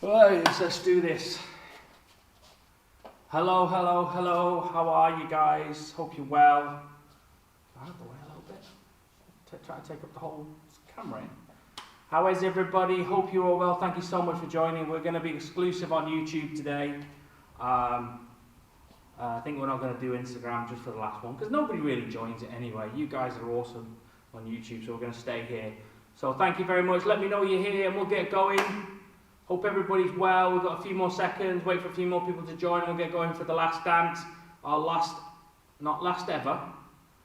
Right, let's do this. Hello, hello, hello. How are you guys? Hope you're well. Out of the way a little bit. Try to take up the whole camera in. How is everybody? Hope you're all well. Thank you so much for joining. We're going to be exclusive on YouTube today. I think we're not going to do Instagram just for the last one because nobody really joins it anyway. You guys are awesome on YouTube, so we're going to stay here. So thank you very much. Let me know you're here and we'll get going. Hope everybody's well. We've got a few more seconds. Wait for a few more people to join and we'll get going for the last dance. Our last, not last ever.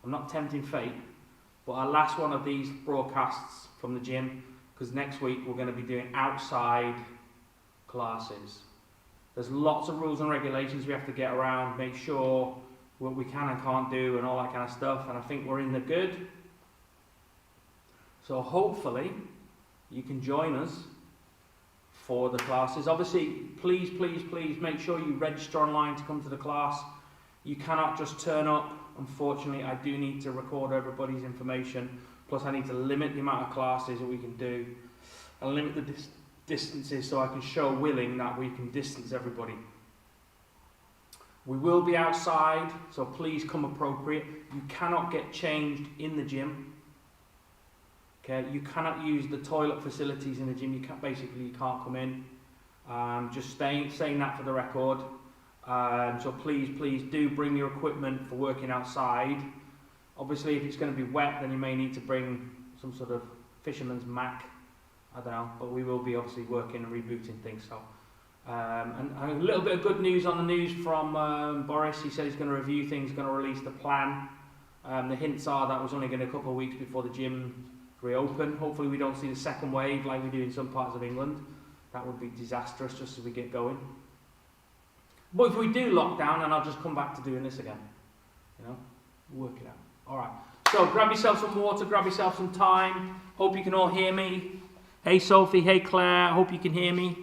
I'm not tempting fate, but our last one of these broadcasts from the gym, because next week we're going to be doing outside classes. There's lots of rules and regulations we have to get around, make sure what we can and can't do and all that kind of stuff, and I think we're in the good. So hopefully you can join us for the classes. Obviously, please make sure you register online to come to the class. You cannot just turn up. Unfortunately, I do need to record everybody's information, plus I need to limit the amount of classes that we can do and limit the distances so I can show willing that we can distance everybody. We will be outside, so please come appropriate. You cannot get changed in the gym. Okay, you cannot use the toilet facilities in the gym. You can't come in. Just saying that for the record. So please do bring your equipment for working outside. Obviously, if it's going to be wet, then you may need to bring some sort of fisherman's mac. I don't know, but we will be obviously working and rebooting things. So, and a little bit of good news on the news from Boris. He said he's going to review things, going to release the plan. The hints are that was only going to be a couple of weeks before the gym reopen. Hopefully, we don't see the second wave like we do in some parts of England. That would be disastrous just as we get going. But if we do lock down, then I'll just come back to doing this again. You know, work it out. All right. So grab yourself some water, grab yourself some time. Hope you can all hear me. Hey Sophie, hey Claire, hope you can hear me.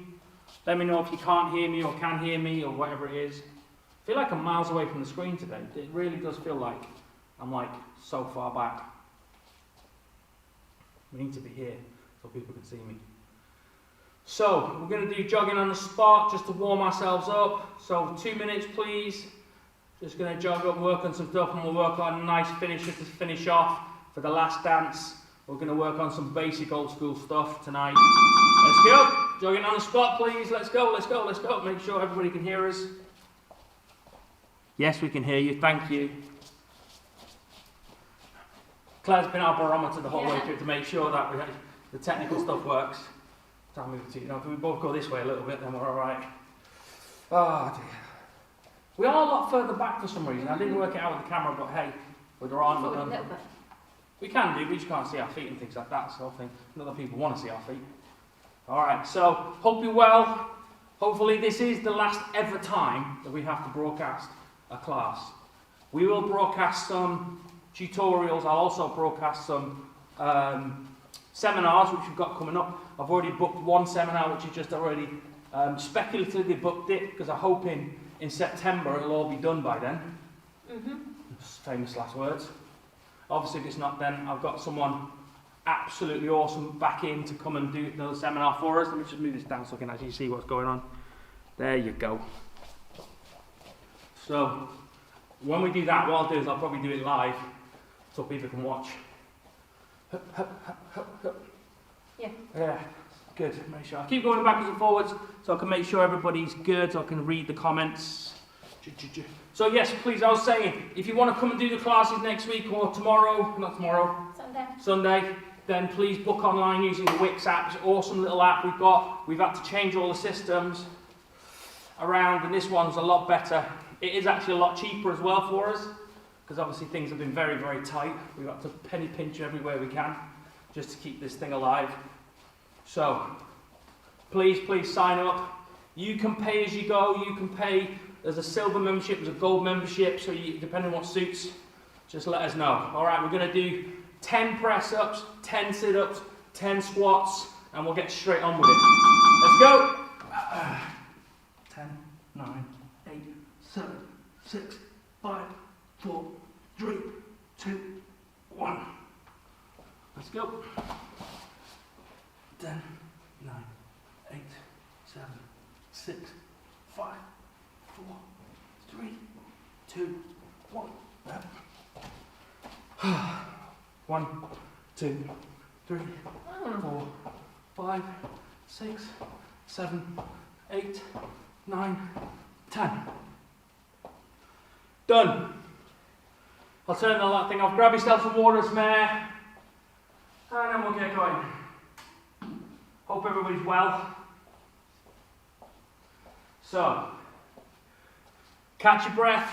Let me know if you can't hear me or can hear me or whatever it is. I feel like I'm miles away from the screen today. It really does feel like I'm like so far back. We need to be here so people can see me. So we're going to do jogging on the spot just to warm ourselves up. So 2 minutes please. Just going to jog up, work on some stuff, and we'll work on a nice finisher to finish off for the last dance. We're going to work on some basic old school stuff tonight. Let's go. Jogging on the spot, please. Let's go. Make sure everybody can hear us. Yes, we can hear you. Thank you. Claire's been our barometer the whole way through to make sure that the technical stuff works. If we both go this way a little bit, then we're all right. Oh, dear. We are a lot further back for some reason. I didn't work it out with the camera, but hey, we're on. We're done. We can do, we just can't see our feet and things like that, so I think other people want to see our feet. Alright, so hope you're well. Hopefully this is the last ever time that we have to broadcast a class. We will broadcast some tutorials. I'll also broadcast some seminars which we've got coming up. I've already booked one seminar which is just already speculatively booked it because I'm hoping in September it'll all be done by then. Famous last words. Obviously, if it's not, then I've got someone absolutely awesome back in to come and do the seminar for us. Let me just move this down so I can actually see what's going on. There you go. So, when we do that, what I'll do is I'll probably do it live so people can watch. Yeah, good. Make sure I keep going backwards and forwards so I can make sure everybody's good, so I can read the comments. So yes, please, I was saying, if you want to come and do the classes next week or Sunday, then please book online using the Wix app. It's an awesome little app we've got. We've had to change all the systems around, and this one's a lot better. It is actually a lot cheaper as well for us, because obviously things have been very, very tight. We've got to penny pinch everywhere we can, just to keep this thing alive. So, please sign up. You can pay as you go, you can pay. There's a silver membership, there's a gold membership, so depending on what suits, just let us know. Alright, we're going to do 10 press-ups, 10 sit-ups, 10 squats, and we'll get straight on with it. Let's go! 10, 9, 8, 7, 6, 5, 4, 3, 2, 1. Let's go. 10, 9, 8, 7, 6, 5, 4, 3, 2, 1. 1, 2, 3, 4, 5, 6, 7, 8, 9, 10. Done. I'll turn that thing off. Grab yourself some water, some air, and then we'll get going. Hope everybody's well. So, catch your breath,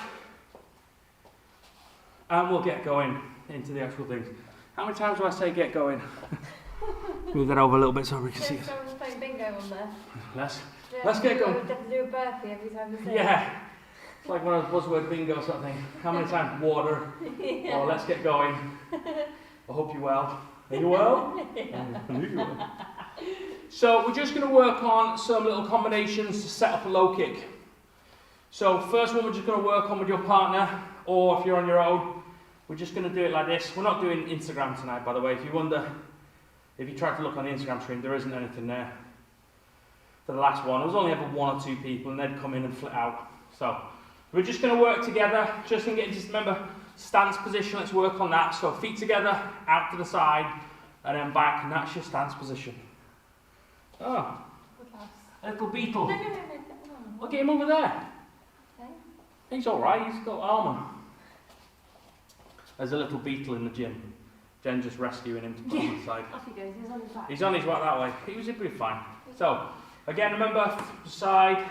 and we'll get going into the actual things. How many times do I say get going? Move that over a little bit so we can see it. Someone's playing bingo on there. Let's get going. You have to do a burpee every time you say Yeah. It's like one of those buzzword bingo sort of thing. How many times? Water. Yeah. Or let's get going. I hope you're well. Are you well? Yeah. So we're just going to work on some little combinations to set up a low kick. So first one we're just going to work on with your partner, or if you're on your own, we're just going to do it like this. We're not doing Instagram tonight, by the way. If you wonder, if you try to look on the Instagram stream, there isn't anything there. For the last one, there was only ever 1 or 2 people, and they'd come in and flit out. So we're just going to work together, just remember, stance position, let's work on that. So feet together, out to the side, and then back, and that's your stance position. Oh, a little beetle. No. Look at him over there. Okay. He's alright, he's got armour. There's a little beetle in the gym. Jen just rescuing him to put him on the side. Off he goes, he's on his back. He's on his way that way. He was pretty fine. So, again, remember, side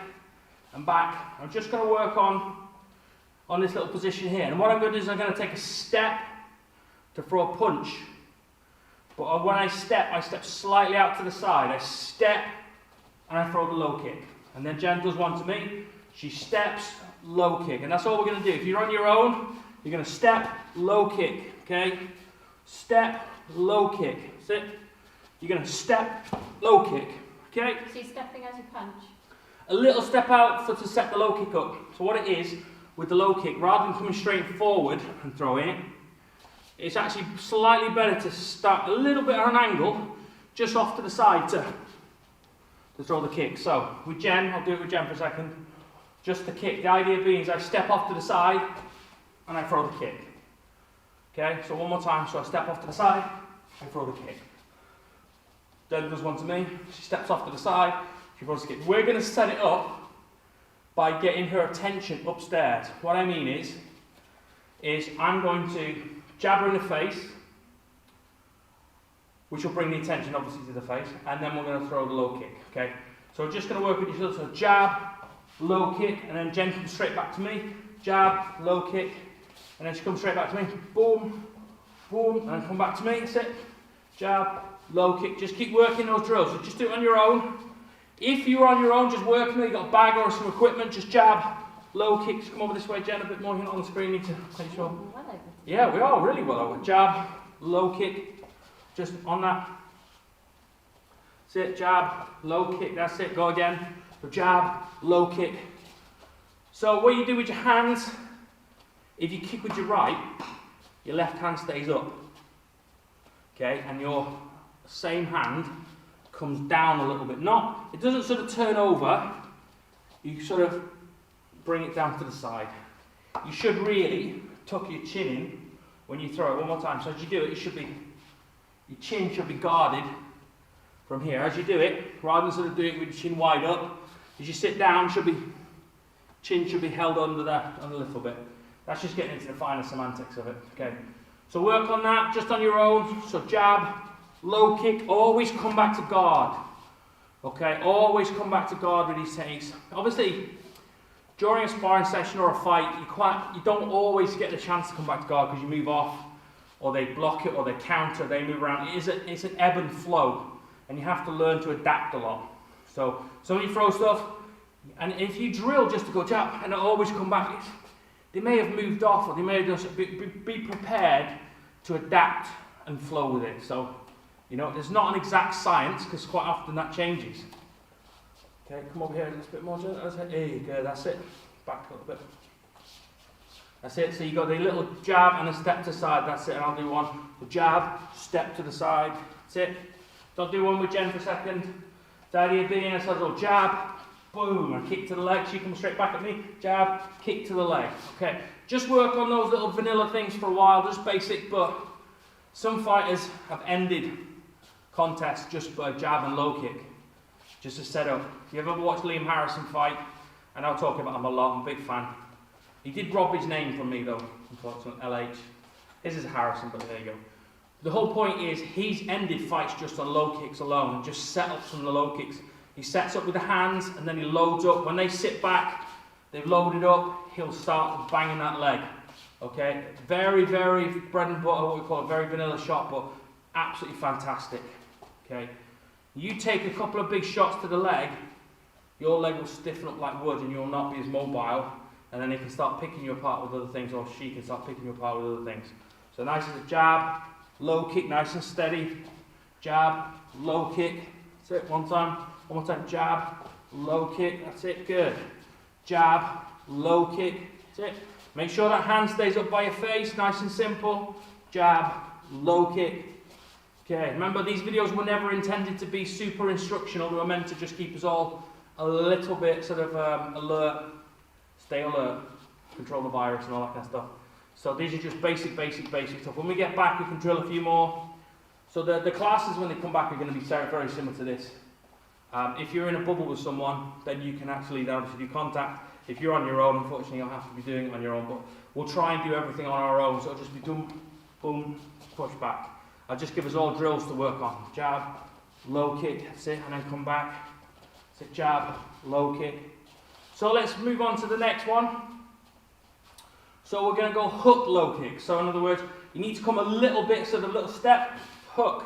and back. I'm just going to work on this little position here. And what I'm going to do is I'm going to take a step to throw a punch. But when I step slightly out to the side. I step and I throw the low kick. And then Jen does one to me. She steps, low kick. And that's all we're going to do. If you're on your own, you're going to step, low kick. Okay? Step, low kick. That's it. You're going to step, low kick. Okay? So you're stepping as you punch? A little step out to set the low kick up. So what it is, with the low kick, rather than coming straight forward and throwing it, it's actually slightly better to start a little bit on an angle, just off to the side to throw the kick. So with Jen, I'll do it with Jen for a second, just the kick. The idea being is I step off to the side and I throw the kick. Okay, so one more time. So I step off to the side, I throw the kick. Jen does one to me, she steps off to the side, she throws the kick. We're going to set it up by getting her attention upstairs. What I mean is I'm going to jab her in the face, which will bring the attention obviously to the face, and then we're going to throw the low kick. Okay, so we're just going to work with each other. So jab, low kick, and then Jen comes straight back to me. Jab, low kick, and then she comes straight back to me. Boom, boom, and come back to me. That's it. Jab, low kick. Just keep working those drills. So just do it on your own. If you're on your own, just working it, you've got a bag or some equipment, just jab, low kicks. Come over this way, Jen, a bit more. You're not on the screen, you need to make sure. Yeah, we are really well over. Jab, low kick, just on that. That's it, jab, low kick, that's it, go again. So jab, low kick. So what you do with your hands, if you kick with your right, your left hand stays up. Okay, and your same hand comes down a little bit. It doesn't sort of turn over, you sort of bring it down to the side. You should really tuck your chin in when you throw it. One more time. So as you do it, your chin should be guarded from here. As you do it, rather than sort of doing it with your chin wide up, as you sit down, chin should be held under that a little bit. That's just getting into the finer semantics of it. Okay. So work on that just on your own. So jab, low kick, always come back to guard. Okay, always come back to guard with these techniques. Obviously, during a sparring session or a fight, you don't always get the chance to come back to guard because you move off, or they block it, or they counter, they move around. It's an ebb and flow, and you have to learn to adapt a lot. So when you throw stuff, and if you drill just to go jab, and it'll always come back, they may have moved off, or they may have just be prepared to adapt and flow with it. So, there's not an exact science, because quite often that changes. Okay, come over here a little bit more, Jen. There you go, that's it. Back a little bit. That's it, so you got the little jab and a step to the side, that's it, and I'll do one. The jab, step to the side, that's it. So I'll do one with Jen for a second. The idea being, I said, oh, jab, boom, and kick to the leg. She comes straight back at me, jab, kick to the leg. Okay, just work on those little vanilla things for a while, just basic, but some fighters have ended contests just by jab and low kick, just to set up. You ever watched Liam Harrison fight? And I'll talk about him a lot, I'm a big fan. He did rob his name from me though, unfortunately, LH. His is Harrison, but there you go. The whole point is, he's ended fights just on low kicks alone, and just setups from the low kicks. He sets up with the hands, and then he loads up. When they sit back, they've loaded up, he'll start banging that leg. Okay? Very, very bread and butter, what we call a very vanilla shot, but absolutely fantastic. Okay? You take a couple of big shots to the leg, your leg will stiffen up like wood, and you'll not be as mobile, and then he can start picking you apart with other things, or she can start picking you apart with other things. So nice as a jab, low kick, nice and steady. Jab, low kick. That's it, one more time, jab, low kick, that's it, good. Jab, low kick, that's it. Make sure that hand stays up by your face, nice and simple. Jab, low kick. Okay, remember these videos were never intended to be super instructional, they were meant to just keep us all a little bit sort of alert, stay alert, control the virus and all that kind of stuff. So these are just basic stuff. When we get back, we can drill a few more. So the classes, when they come back, are going to be very similar to this. If you're in a bubble with someone, then you can actually obviously do contact. If you're on your own, unfortunately, you'll have to be doing it on your own. But we'll try and do everything on our own. So it'll just be boom, boom, push back. I'll just give us all drills to work on. Jab, low kick, that's it, and then come back. That's it, jab, low kick. So let's move on to the next one. So we're going to go hook, low kick. So in other words, you need to come a little bit, sort of a little step, hook,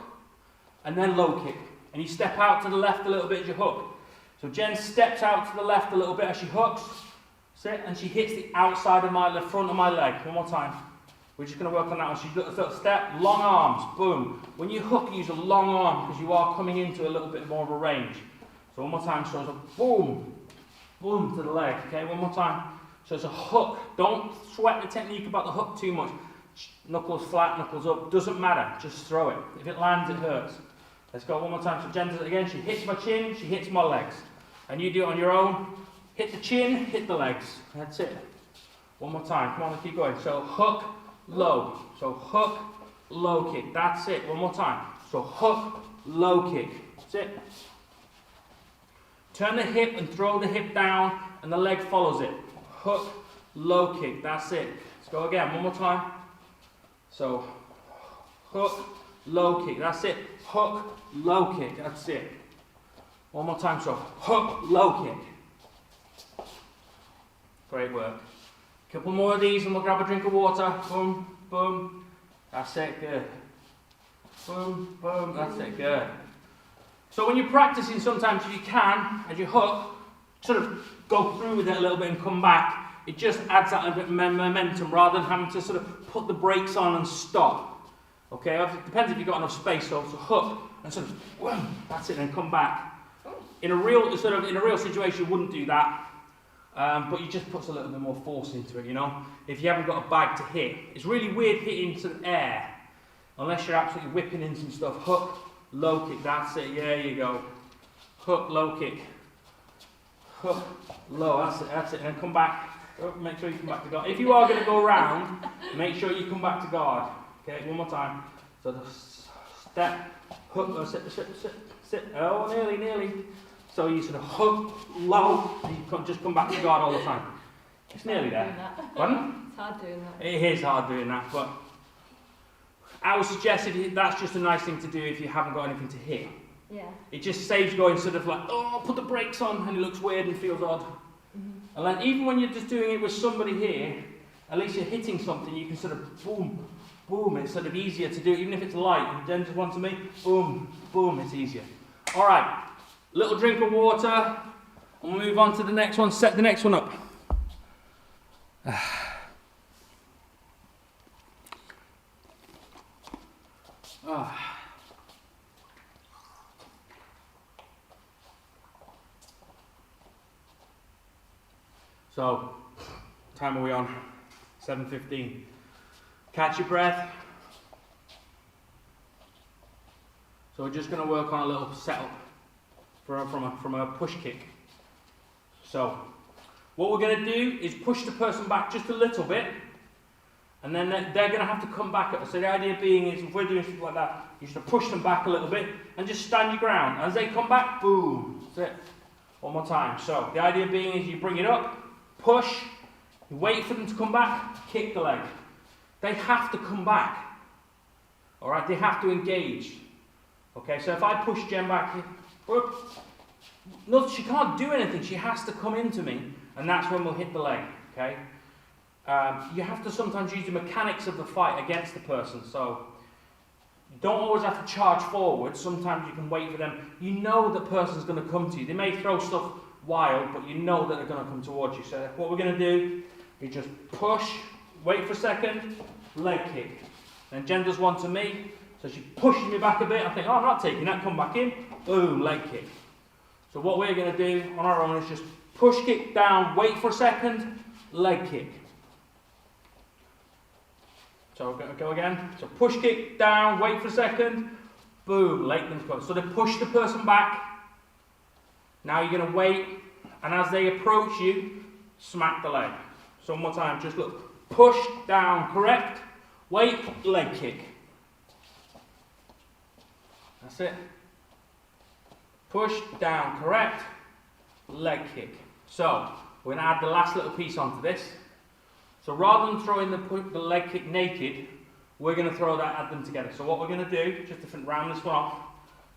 and then low kick. And you step out to the left a little bit as you hook. So Jen steps out to the left a little bit as she hooks, sit, and she hits the outside of the front of my leg. One more time. We're just going to work on that one. She's got a sort of step, long arms, boom. When you hook, use a long arm because you are coming into a little bit more of a range. So one more time, so it's a boom, boom to the leg. Okay, one more time. So it's a hook. Don't sweat the technique about the hook too much. Knuckles flat, knuckles up, doesn't matter. Just throw it. If it lands, it hurts. Let's go one more time. So Jen does it again. She hits my chin, she hits my legs. And you do it on your own. Hit the chin, hit the legs. That's it. One more time. Come on, let's keep going. So hook, low. So hook, low kick. That's it. One more time. So hook, low kick. That's it. Turn the hip and throw the hip down, and the leg follows it. Hook, low kick. That's it. Let's go again. One more time. So hook, low kick. That's it. Hook, low kick. That's it. One more time. So hook, low kick. Great work. Couple more of these and we'll grab a drink of water. Boom, boom. That's it. Good. Boom, boom. That's it. Good. So when you're practicing, sometimes if you can, as you hook, sort of go through with it a little bit and come back. It just adds that a bit of momentum rather than having to sort of put the brakes on and stop. Okay, it depends if you've got enough space. So hook and sort of, whoa, that's it, and come back. In a real situation, you wouldn't do that, but you just puts a little bit more force into it. You know, if you haven't got a bag to hit, it's really weird hitting sort of air unless you're absolutely whipping in some stuff. Hook, low kick. That's it. Yeah, you go. Hook, low kick. Hook, low. That's it. That's it. And then come back. Oh, make sure you come back to guard. If you are going to go round, make sure you come back to guard. Okay, one more time. So the step, hook, sit. Oh, nearly. So you sort of hook, low, and you just come back to guard all the time. It's nearly there. Pardon? It's hard doing that. It is hard doing that, but I would suggest that's just a nice thing to do if you haven't got anything to hit. Yeah. It just saves going sort of like, oh, put the brakes on, and it looks weird and feels odd. Mm-hmm. And then even when you're just doing it with somebody here, at least you're hitting something, you can sort of boom, boom, it's sort of easier to do, even if it's light. And Jen just wants to me, boom, boom, it's easier. All right, little drink of water, and we'll move on to the next one. Set the next one up. So, time are we on? 7:15. Catch your breath. So we're just going to work on a little setup. from a push kick. So what we're going to do is push the person back just a little bit, and then they're going to have to come back at us. So the idea being is, if we're doing something like that, you just push them back a little bit and just stand your ground. As they come back, boom, that's it. One more time. So the idea being is you bring it up, push, you wait for them to come back, kick the leg. They have to come back. All right, they have to engage. Okay, so if I push Jen back, whoop, no, she can't do anything. She has to come into me, and that's when we'll hit the leg. Okay. You have to sometimes use the mechanics of the fight against the person. So you don't always have to charge forward. Sometimes you can wait for them. You know the person's going to come to you. They may throw stuff wild, but you know that they're going to come towards you. So what we're going to do is just push, wait for a second, leg kick. Then Jen does one to me, so she pushes me back a bit. I think, oh, I'm not taking that. Come back in. Boom, leg kick. So what we're going to do on our own is just push, kick down, wait for a second, leg kick. So go again. So push, kick down, wait for a second, boom, leg comes. So they push the person back. Now you're going to wait, and as they approach you, smack the leg. So one more time, just look, push down, correct, wait, leg kick. That's it. Push down, correct, leg kick. So we're going to add the last little piece onto this. So rather than throwing the leg kick naked, we're going to add them together. So what we're going to do, just to round this one off.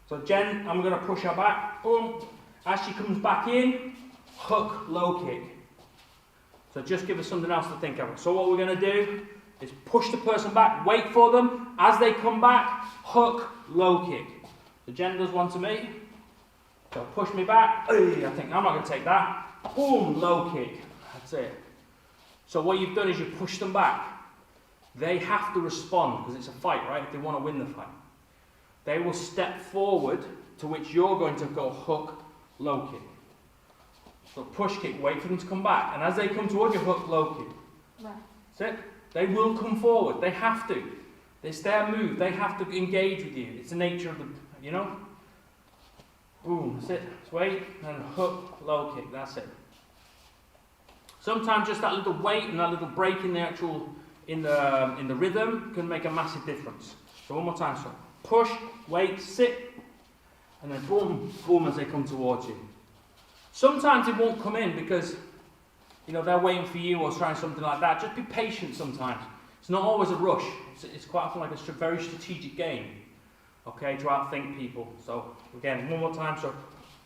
So Jen, I'm going to push her back, boom. As she comes back in, hook, low kick. So just give us something else to think of. So what we're going to do is push the person back, wait for them. As they come back, hook, low kick. So Jen does one to me. So push me back. I think I'm not going to take that. Boom, low kick. That's it. So what you've done is you push them back. They have to respond because it's a fight, right? If they want to win the fight. They will step forward, to which you're going to go hook, low kick. So push kick, wait for them to come back. And as they come towards you, hook, low kick. Right. That's it. They will come forward. They have to. It's their move. They have to engage with you. It's the nature of the, you know? Boom, that's it. Just wait, and hook, low kick. That's it. Sometimes just that little weight and that little break in the actual, in the rhythm can make a massive difference. So one more time, so push, wait, sit, and then boom, boom as they come towards you. Sometimes it won't come in because, you know, they're waiting for you or trying something like that. Just be patient sometimes. It's not always a rush. It's quite often like a very strategic game. Okay, to outthink people. So again, one more time, so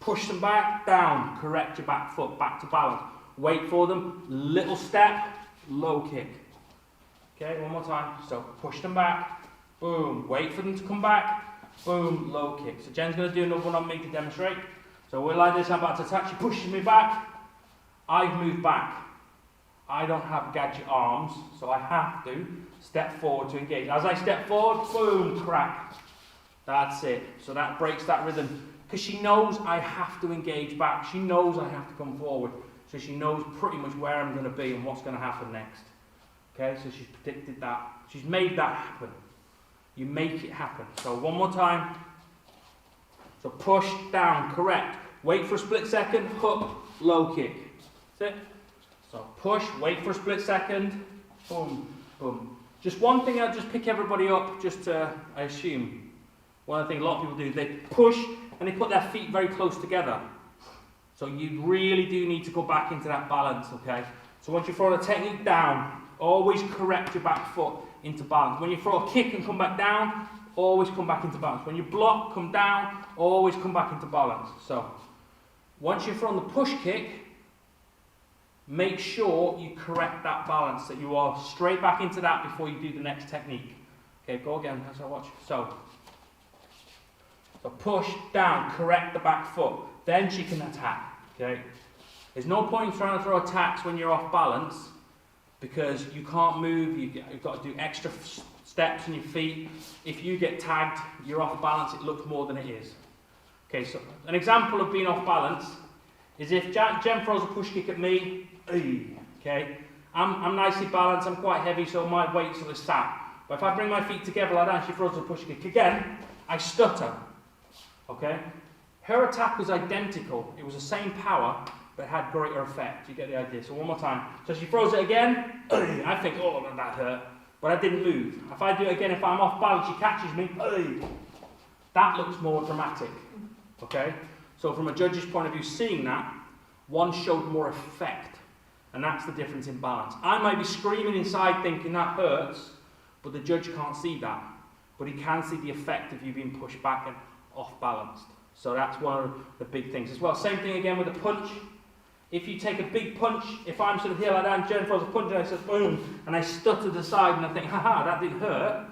push them back, down, correct your back foot, back to balance. Wait for them, little step, low kick. Okay, one more time. So push them back, boom, wait for them to come back, boom, low kick. So Jen's going to do another one on me to demonstrate. So we're like this, I'm about to attack, she pushes me back, I've moved back. I don't have gadget arms, so I have to step forward to engage. As I step forward, boom, crack. That's it. So that breaks that rhythm. Because she knows I have to engage back. She knows I have to come forward. So she knows pretty much where I'm going to be and what's going to happen next. Okay, so she's predicted that. She's made that happen. You make it happen. So one more time. So push, down, correct. Wait for a split second, hook, low kick. That's it. So push, wait for a split second, boom, boom. Just one thing, I'll just pick everybody up, just to, I assume. One of the things a lot of people do, they push and they put their feet very close together. So you really do need to go back into that balance, okay? So once you throw the technique down, always correct your back foot into balance. When you throw a kick and come back down, always come back into balance. When you block, come down, always come back into balance. So once you've thrown the push kick, make sure you correct that balance, that you are straight back into that before you do the next technique. Okay, go again as I watch. So push, down, correct the back foot. Then she can attack, okay? There's no point in trying to throw attacks when you're off balance because you can't move, you've got to do extra steps in your feet. If you get tagged, you're off balance, it looks more than it is. Okay, so an example of being off balance is if Jen throws a push kick at me, okay? I'm nicely balanced, I'm quite heavy, so my weight sort of sat. But if I bring my feet together like that and she throws a push kick again, I stutter, okay? Her attack was identical. It was the same power, but it had greater effect. You get the idea. So one more time. So she throws it again. I think, oh, that hurt. But I didn't move. If I do it again, if I'm off balance, she catches me. That looks more dramatic. Okay? So from a judge's point of view, seeing that, one showed more effect. And that's the difference in balance. I might be screaming inside thinking that hurts, but the judge can't see that. But he can see the effect of you being pushed back and off balanced. So that's one of the big things as well. Same thing again with a punch. If you take a big punch, if I'm sort of here like that and Jen throws a punch and I said boom, and I stutter to the side and I think, haha, that didn't hurt,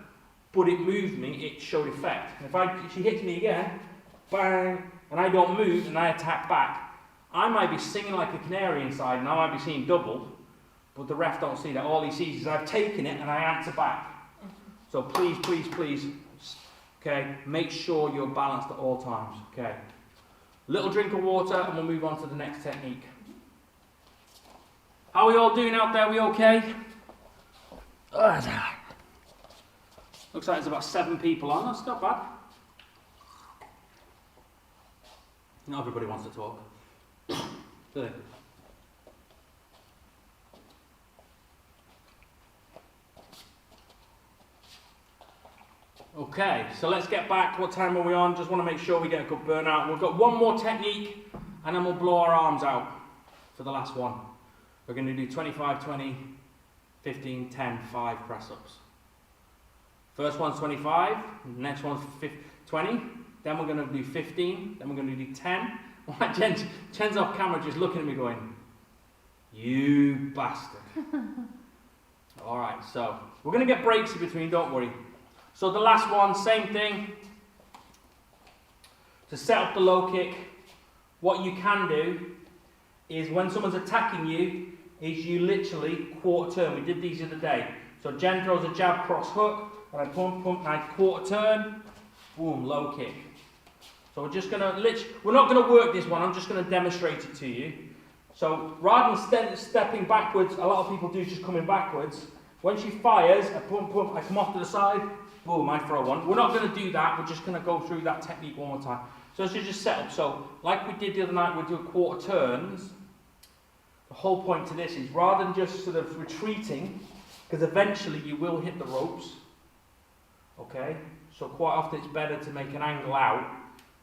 but it moved me, it showed effect. And if she hits me again, bang, and I don't move and I attack back, I might be singing like a canary inside and I might be seeing double, but the ref don't see that. All he sees is I've taken it and I answer back. So please, please, please, okay, make sure you're balanced at all times, okay. Little drink of water and we'll move on to the next technique. How are we all doing out there? We okay? Looks like there's about 7 people on. That's not bad. Not everybody wants to talk. Do they? Okay, so let's get back. What time are we on? Just want to make sure we get a good burnout. We've got one more technique and then we'll blow our arms out for the last one. We're going to do 25, 20, 15, 10, 5 press-ups. First one's 25, next one's 20, then we're going to do 15, then we're going to do 10. Jen's off camera just looking at me going, you bastard. Alright, so we're going to get breaks in between, don't worry. So the last one, same thing. To set up the low kick, what you can do is when someone's attacking you, is you literally quarter turn. We did these the other day. So Jen throws a jab cross hook, and I pump, and I quarter turn, boom, low kick. So we're just going to, we're not going to work this one, I'm just going to demonstrate it to you. So rather than stepping backwards, a lot of people do just coming backwards. When she fires, I pump, I come off to the side, boom, I throw one. We're not going to do that, we're just going to go through that technique one more time. So this is just set up. So like we did the other night, we'll do quarter turns. The whole point to this is rather than just sort of retreating, because eventually you will hit the ropes, okay? So quite often it's better to make an angle out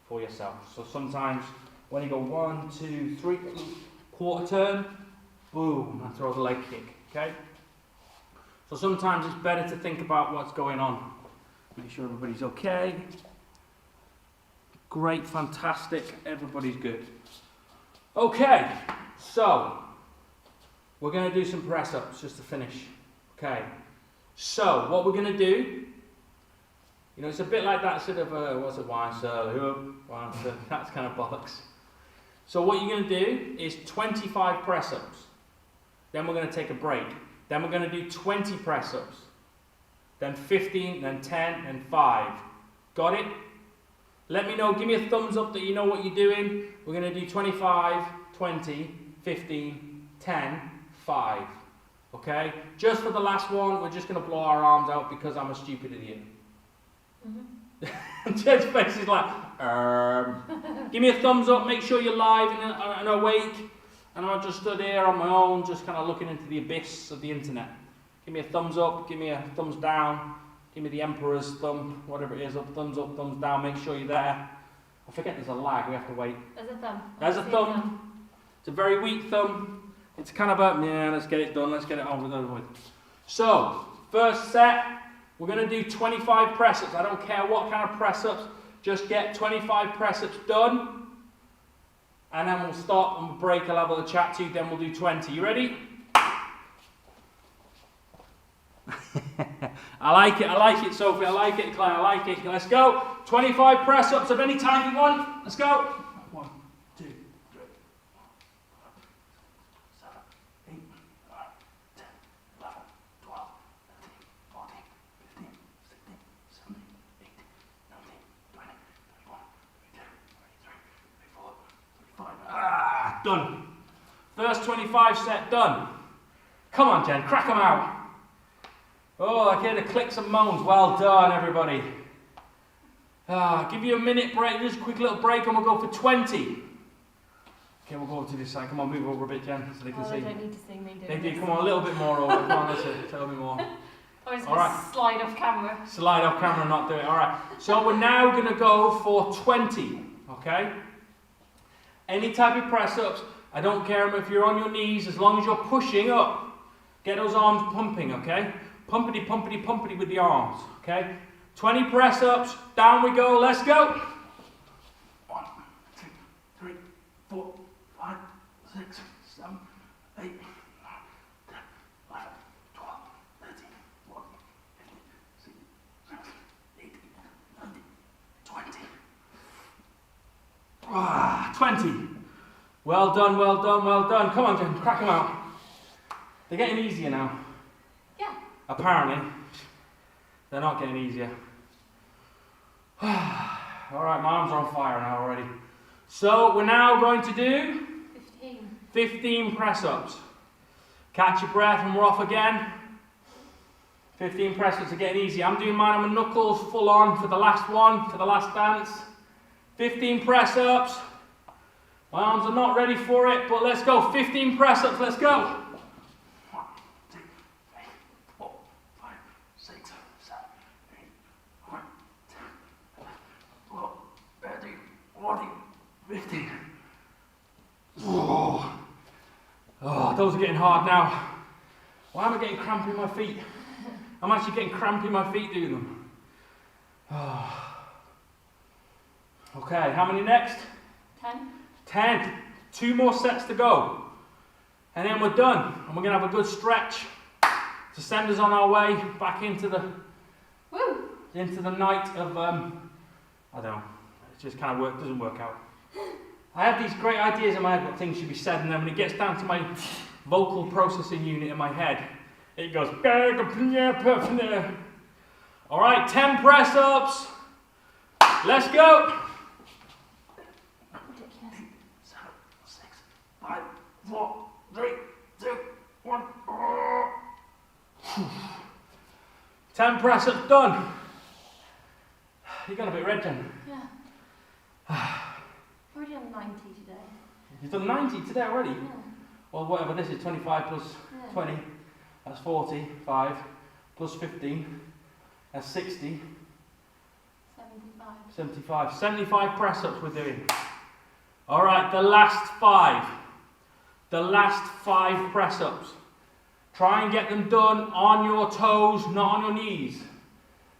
for yourself. So sometimes when you go 1, 2, 3, quarter turn, boom, I throw the leg kick, okay? So sometimes it's better to think about what's going on. Make sure everybody's okay. Great, fantastic, everybody's good. Okay, so we're going to do some press-ups just to finish. Okay, so what we're going to do, you know, it's a bit like that sort of, what's it, that's kind of bollocks. So what you're going to do is 25 press-ups. Then we're going to take a break. Then we're going to do 20 press-ups. Then 15, then 10, and 5. Got it? Let me know, give me a thumbs up that you know what you're doing. We're going to do 25, 20, 15, 10, 5. Okay? Just for the last one, we're just going to blow our arms out because I'm a stupid idiot. Jed's face is like, Give me a thumbs up, make sure you're live and awake. And I'm just stood here on my own, just kind of looking into the abyss of the internet. Give me a thumbs up, give me a thumbs down, give me the emperor's thumb, whatever it is, thumbs up, thumbs down, make sure you're there. I forget there's a lag, we have to wait. There's a thumb. There's a thumb. It's a very weak thumb. It's kind of a, yeah, let's get it done, let's get it over with. So, first set, we're going to do 25 press-ups. I don't care what kind of press-ups, just get 25 press-ups done. And then we'll stop and we'll break, I'll have a chat to you, then we'll do 20. You ready? I like it, Sophie, I like it, Claire, I like it. Let's go. 25 press-ups of any time you want. Let's go. 1, 2, 3, 4, 5, 6, 7, 8, 9, 10, 11, 12, 13, 14, 15, 16, 17, 18, 19, 20, 21, 22, 23, 24, 25. Done. First 25 set done. Come on, Jen, crack them out. Oh, I hear the clicks and moans. Well done, everybody. Give you a minute break, just a quick little break, and we'll go for 20. Okay, we'll go over to this side. Come on, move over a bit, Jen, so they can see. They don't need to see me doing They do. this. Come on, a little bit more over. Come on, that's it. A little bit more. I was All right. slide off camera. Slide off camera and not do it. All right. So we're now going to go for 20. Okay? Any type of press-ups. I don't care if you're on your knees, as long as you're pushing up. Get those arms pumping, okay? Pumpity, pumpity, pumpity with the arms, okay? 20 press-ups. Down we go. Let's go. 1, 2, 3, 4, 5, 6, 7, 8, 9, 10, 11, 12, 13, 14, 15, 16, 17, 18, 19, 20. 20. Well done, well done, well done. Come on, Jen, crack them out. They're getting easier now. Yeah. Apparently. They're not getting easier. Alright, my arms are on fire now already. So we're now going to do 15 press-ups. Catch your breath and we're off again. 15 press-ups are getting easier. I'm doing mine on my knuckles full on for the last one, for the last dance. 15 press-ups. My arms are not ready for it, but let's go. 15 press-ups, let's go. 1, 2, 3, 4, 5, 6, 7, 8, 9, 10, 11, 12, 13, 14, 15. Oh, those are getting hard now. Why am I getting cramp in my feet? I'm actually getting cramp in my feet doing them. Okay, how many next? 10. 10. 2 more sets to go. And then we're done. And we're going to have a good stretch to send us on our way back into the night of, I don't know, it just kind of doesn't work out. I have these great ideas in my head what things should be said, and then when it gets down to my vocal processing unit in my head, it goes, alright, 10 press-ups. Let's go. 5, 4, 3, 2, 1. 10 press-ups done. You got a bit red, Jen. Yeah. I've already done 90 today. You've done 90 today already? Yeah. Well, whatever, this is 25 plus 20. That's 40. 5 plus 15. That's 60. 75. 75. 75 press-ups we're doing. Alright, the last 5. The last 5 press-ups. Try and get them done on your toes, not on your knees.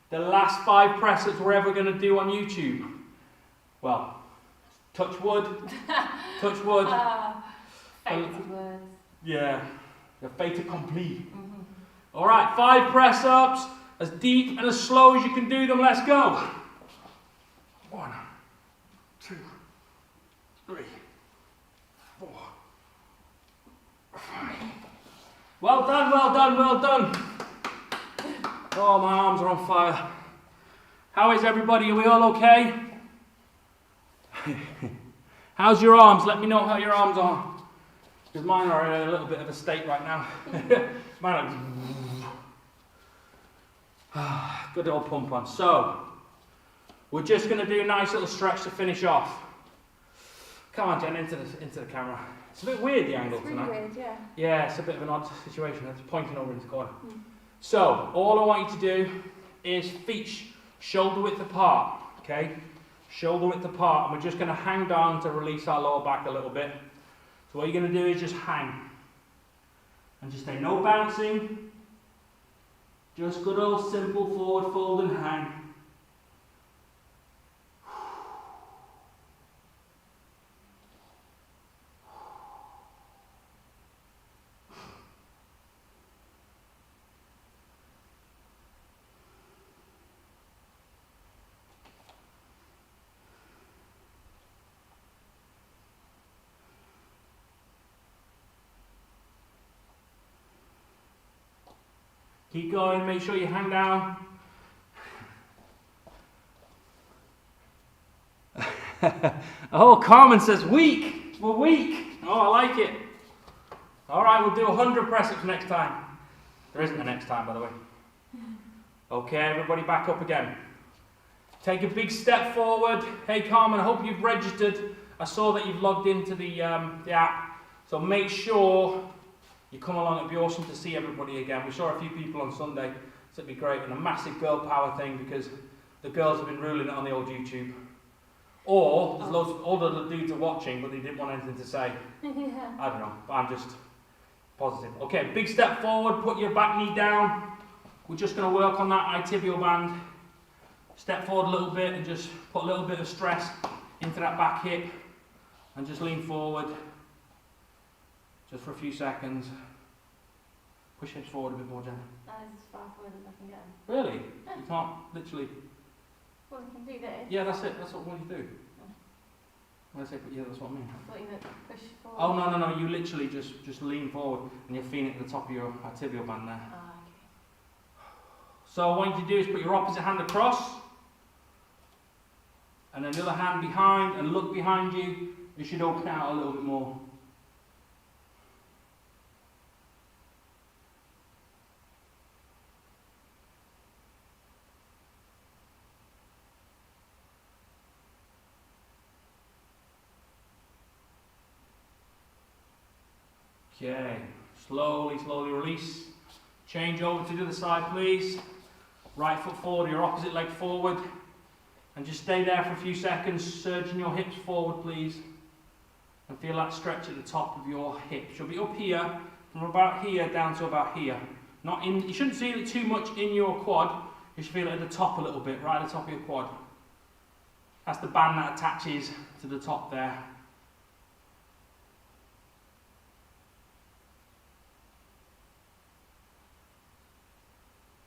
The last 5 press-ups we're ever going to do on YouTube. Well, touch wood. Touch wood. Fancy words. Yeah, the fait accompli. Alright, 5 press-ups. As deep and as slow as you can do them, let's go. 1, 2, 3, 4, 5. Well done, well done, well done. Oh, my arms are on fire. How is everybody? Are we all okay? How's your arms? Let me know how your arms are. Because mine are in a little bit of a state right now. Mine are... Good old pump on. So, we're just going to do a nice little stretch to finish off. Come on, Jen, into the camera. It's a bit weird, the angle tonight. It's really weird, yeah. Yeah, it's a bit of an odd situation. It's pointing over into the corner. So, all I want you to do is feet shoulder width apart, okay? Shoulder width apart, and we're just going to hang down to release our lower back a little bit. So what you're going to do is just hang. And just stay, no bouncing. Just good old simple forward fold and hang. Keep going, make sure you hang down. Oh, Carmen says weak. We're weak. Oh, I like it. All right, we'll do 100 press-ups next time. There isn't a next time, by the way. Okay, everybody back up again. Take a big step forward. Hey Carmen, I hope you've registered. I saw that you've logged into the app. So make sure you come along. It'd be awesome to see everybody again. We saw a few people on Sunday, so it'd be great. And a massive girl power thing because the girls have been ruling it on the old YouTube. Or there's loads of older dudes are watching, but they didn't want anything to say. Yeah. I don't know, but I'm just positive. Okay, big step forward, put your back knee down. We're just going to work on that tibial band. Step forward a little bit and just put a little bit of stress into that back hip. And just lean forward. Just for a few seconds. Push hips forward a bit more, Jen. That is as far forward as I can go. Really? You can't literally... Well, I can do this. Yeah, that's it. That's what you do. When I say, yeah, that's what I mean. I thought you meant push forward. Oh, no. You literally just lean forward and you're feeling at the top of your tibial band there. Ah, okay. So what I want you to do is put your opposite hand across. And then the other hand behind and look behind you. You should open out a little bit more. Okay, slowly release. Change over to the other side, please. Right foot forward, your opposite leg forward. And just stay there for a few seconds, surging your hips forward, please. And feel that stretch at the top of your hips. You'll be up here, from about here down to about here. Not in. You shouldn't feel it too much in your quad. You should feel it at the top a little bit, right at the top of your quad. That's the band that attaches to the top there.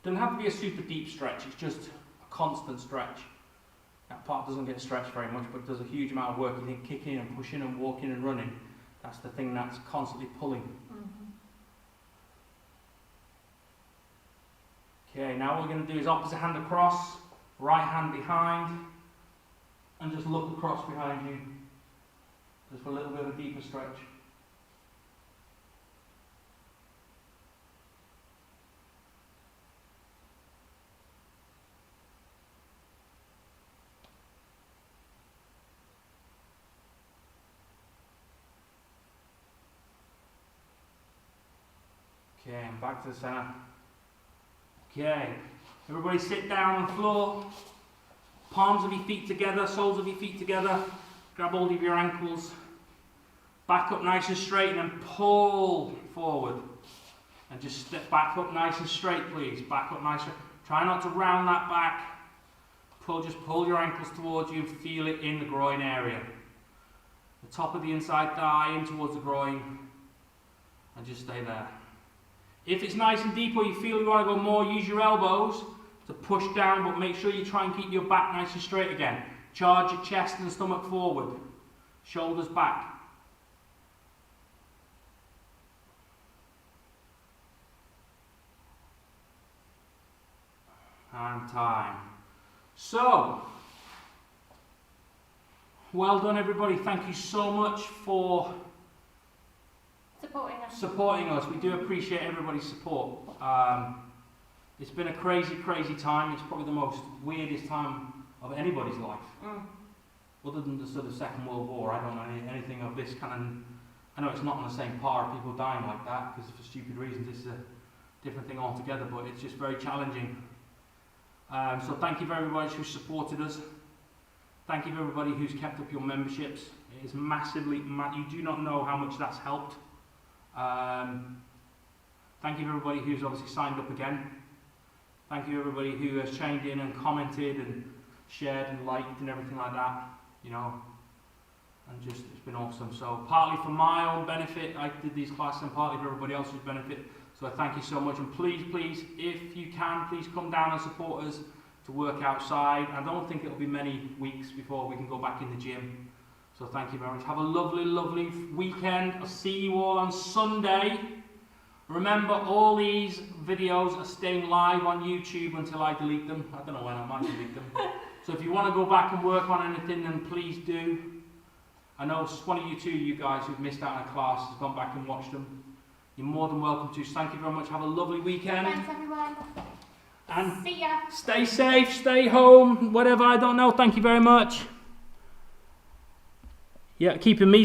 Doesn't have to be a super deep stretch, it's just a constant stretch. That part doesn't get stretched very much, but it does a huge amount of work. You think kicking and pushing and walking and running, that's the thing that's constantly pulling. Okay, now what we're going to do is opposite hand across, right hand behind, and just look across behind you, just for a little bit of a deeper stretch. Okay, and back to the centre. Okay, everybody sit down on the floor. Palms of your feet together, soles of your feet together. Grab hold of your ankles. Back up nice and straight and then pull forward. And just step back up nice and straight, please. Back up nice and straight. Try not to round that back. Just pull your ankles towards you and feel it in the groin area. The top of the inside thigh in towards the groin. And just stay there. If it's nice and deep or you feel you want to go more, use your elbows to push down, but make sure you try and keep your back nice and straight again. Charge your chest and stomach forward. Shoulders back. And time. So, well done everybody. Thank you so much for supporting us. We do appreciate everybody's support. It's been a crazy time. It's probably the most weirdest time of anybody's life. Other than the sort of Second World War, I don't know anything of this kind of... I know it's not on the same par, people dying like that, because for stupid reasons. This is a different thing altogether, but it's just very challenging. So thank you for everybody who's supported us. Thank you for everybody who's kept up your memberships. It is massively... you do not know how much that's helped. Thank you for everybody who's obviously signed up again. Thank you everybody who has chimed in and commented and shared and liked and everything like that, you know, and just it's been awesome. So partly for my own benefit I did these classes and partly for everybody else's benefit, so I thank you so much. And please if you can, please come down and support us to work outside. I don't think it'll be many weeks before we can go back in the gym. So thank you very much. Have a lovely weekend. I'll see you all on Sunday. Remember, all these videos are staying live on YouTube until I delete them. I don't know when I might delete them. So if you want to go back and work on anything, then please do. I know one of you guys who've missed out on a class has gone back and watched them. You're more than welcome to. So thank you very much. Have a lovely weekend. Thanks everyone. And See ya. stay safe, stay home, whatever, I don't know. Thank you very much. Yeah, keeping me